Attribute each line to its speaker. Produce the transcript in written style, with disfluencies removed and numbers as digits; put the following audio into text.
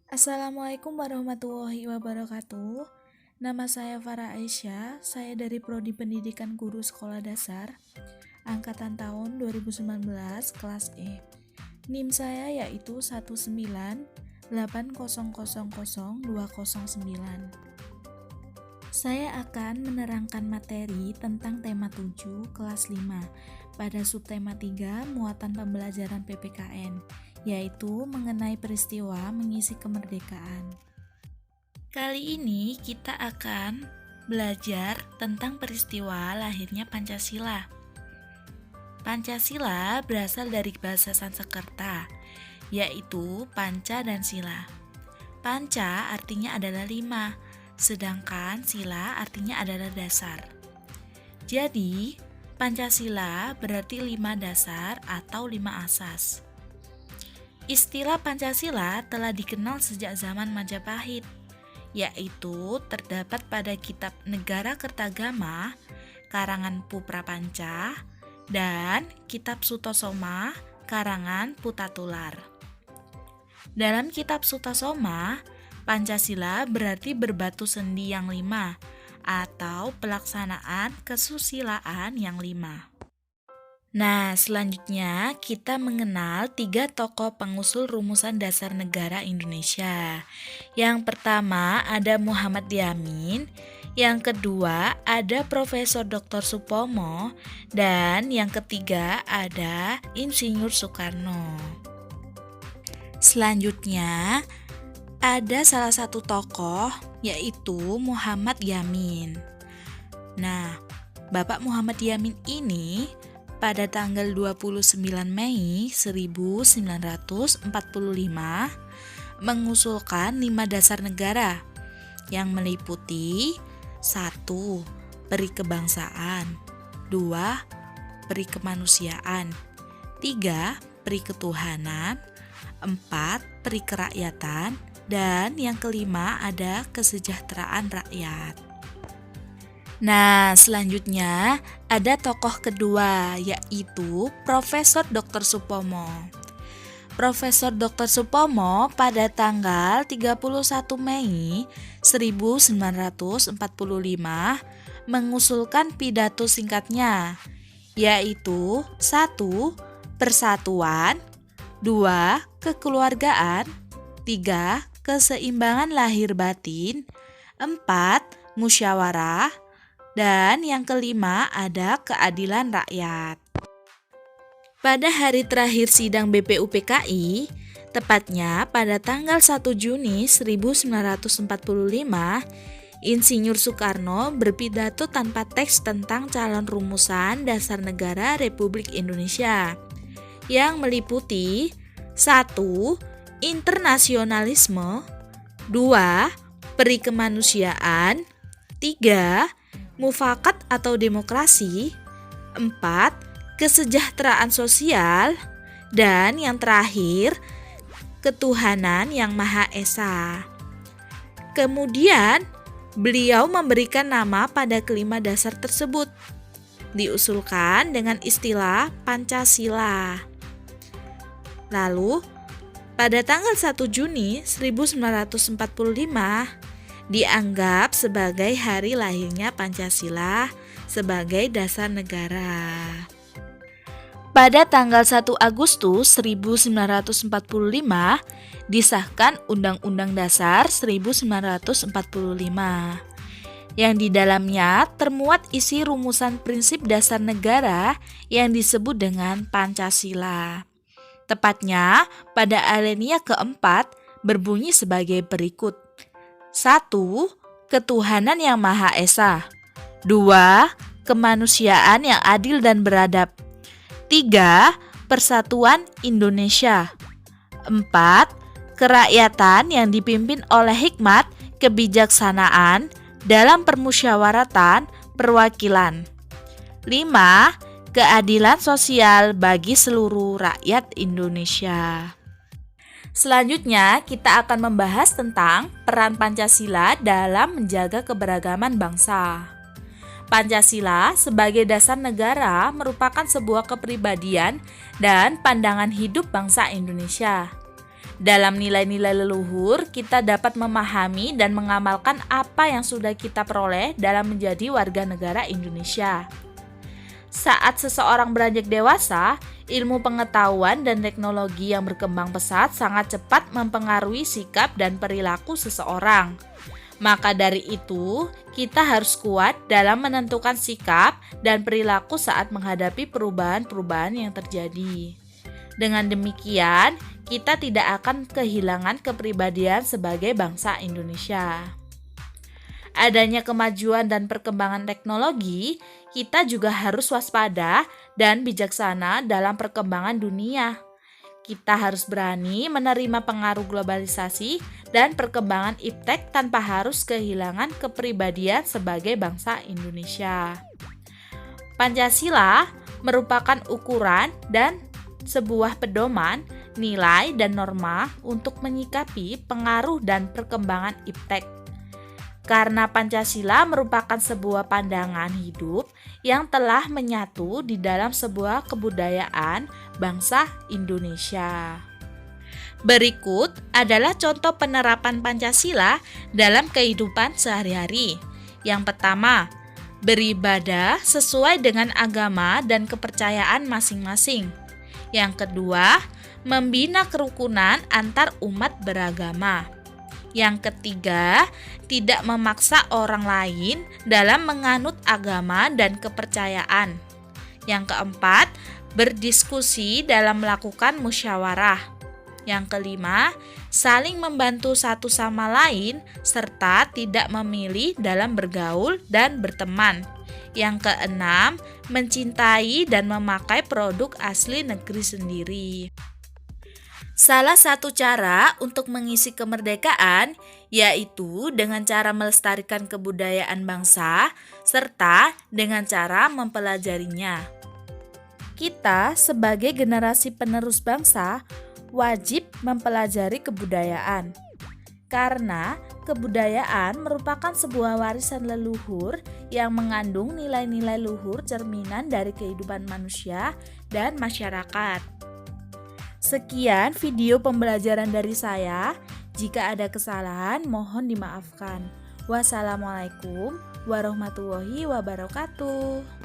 Speaker 1: Assalamualaikum warahmatullahi wabarakatuh. Nama saya Farah Aisyah, saya dari Prodi Pendidikan Guru Sekolah Dasar, angkatan tahun 2019, kelas E. NIM saya yaitu 198000209. Saya akan menerangkan materi tentang tema 7 kelas 5 pada subtema 3 muatan pembelajaran PPKN, yaitu mengenai peristiwa mengisi kemerdekaan. Kali ini kita akan belajar tentang peristiwa lahirnya Pancasila. Pancasila berasal dari bahasa Sanskerta, yaitu panca dan sila. Panca artinya adalah 5, sedangkan sila artinya adalah dasar. Jadi, Pancasila berarti 5 dasar atau 5 asas. Istilah Pancasila telah dikenal sejak zaman Majapahit, yaitu terdapat pada kitab Negara Kertagama, karangan Puprapanca, dan kitab Sutasoma, karangan Putatular. Dalam kitab Sutasoma, Pancasila berarti berbatu sendi yang 5, atau pelaksanaan kesusilaan yang 5. Nah, selanjutnya kita mengenal 3 tokoh pengusul rumusan dasar negara Indonesia. Yang pertama ada Muhammad Yamin, yang kedua ada Profesor Dr. Supomo, dan yang ketiga ada Insinyur Soekarno. Selanjutnya ada salah satu tokoh yaitu Muhammad Yamin. Nah, Bapak Muhammad Yamin ini pada tanggal 29 Mei 1945 mengusulkan 5 dasar negara yang meliputi 1. Peri kebangsaan, 2. Peri kemanusiaan, 3. Peri ketuhanan, 4. Peri kerakyatan, dan yang kelima ada kesejahteraan rakyat. Nah, selanjutnya ada tokoh kedua yaitu Profesor Dr. Supomo. Profesor Dr. Supomo pada tanggal 31 Mei 1945 mengusulkan pidato singkatnya yaitu 1. Persatuan, 2. Kekeluargaan, 3. Keseimbangan lahir batin, 4. Musyawarah, dan yang kelima ada keadilan rakyat. Pada hari terakhir sidang BPUPKI, tepatnya pada tanggal 1 Juni 1945, Insinyur Soekarno berpidato tanpa teks tentang calon rumusan dasar negara Republik Indonesia yang meliputi 1. Internasionalisme, 2. Peri kemanusiaan, 3. Mufakat atau demokrasi, 4. Kesejahteraan sosial, dan yang terakhir ketuhanan yang Maha Esa. Kemudian beliau memberikan nama pada kelima dasar tersebut, diusulkan dengan istilah Pancasila. Lalu pada tanggal 1 Juni 1945 dianggap sebagai hari lahirnya Pancasila sebagai dasar negara. Pada tanggal 1 Agustus 1945 disahkan Undang-Undang Dasar 1945 yang di dalamnya termuat isi rumusan prinsip dasar negara yang disebut dengan Pancasila. Tepatnya pada alinea keempat berbunyi sebagai berikut. 1. Ketuhanan yang Maha Esa, 2. Kemanusiaan yang adil dan beradab, 3. Persatuan Indonesia, 4. Kerakyatan yang dipimpin oleh hikmat kebijaksanaan dalam permusyawaratan perwakilan, 5. Keadilan sosial bagi seluruh rakyat Indonesia. Selanjutnya, kita akan membahas tentang peran Pancasila dalam menjaga keberagaman bangsa. Pancasila sebagai dasar negara merupakan sebuah kepribadian dan pandangan hidup bangsa Indonesia. Dalam nilai-nilai leluhur, kita dapat memahami dan mengamalkan apa yang sudah kita peroleh dalam menjadi warga negara Indonesia. Saat seseorang beranjak dewasa, ilmu pengetahuan dan teknologi yang berkembang pesat sangat cepat mempengaruhi sikap dan perilaku seseorang. Maka dari itu, kita harus kuat dalam menentukan sikap dan perilaku saat menghadapi perubahan-perubahan yang terjadi. Dengan demikian, kita tidak akan kehilangan kepribadian sebagai bangsa Indonesia. Adanya kemajuan dan perkembangan teknologi, kita juga harus waspada dan bijaksana dalam perkembangan dunia. Kita harus berani menerima pengaruh globalisasi dan perkembangan iptek tanpa harus kehilangan kepribadian sebagai bangsa Indonesia. Pancasila merupakan ukuran dan sebuah pedoman, nilai dan norma untuk menyikapi pengaruh dan perkembangan iptek. Karena Pancasila merupakan sebuah pandangan hidup yang telah menyatu di dalam sebuah kebudayaan bangsa Indonesia. Berikut adalah contoh penerapan Pancasila dalam kehidupan sehari-hari. Yang pertama, beribadah sesuai dengan agama dan kepercayaan masing-masing. Yang kedua, membina kerukunan antar umat beragama. Yang ketiga, tidak memaksa orang lain dalam menganut agama dan kepercayaan. Yang keempat, berdiskusi dalam melakukan musyawarah. Yang kelima, saling membantu satu sama lain serta tidak memilih dalam bergaul dan berteman. Yang keenam, mencintai dan memakai produk asli negeri sendiri. Salah satu cara untuk mengisi kemerdekaan yaitu dengan cara melestarikan kebudayaan bangsa serta dengan cara mempelajarinya. Kita sebagai generasi penerus bangsa wajib mempelajari kebudayaan. Karena kebudayaan merupakan sebuah warisan leluhur yang mengandung nilai-nilai luhur cerminan dari kehidupan manusia dan masyarakat. Sekian video pembelajaran dari saya. Jika ada kesalahan, mohon dimaafkan. Wassalamualaikum warahmatullahi wabarakatuh.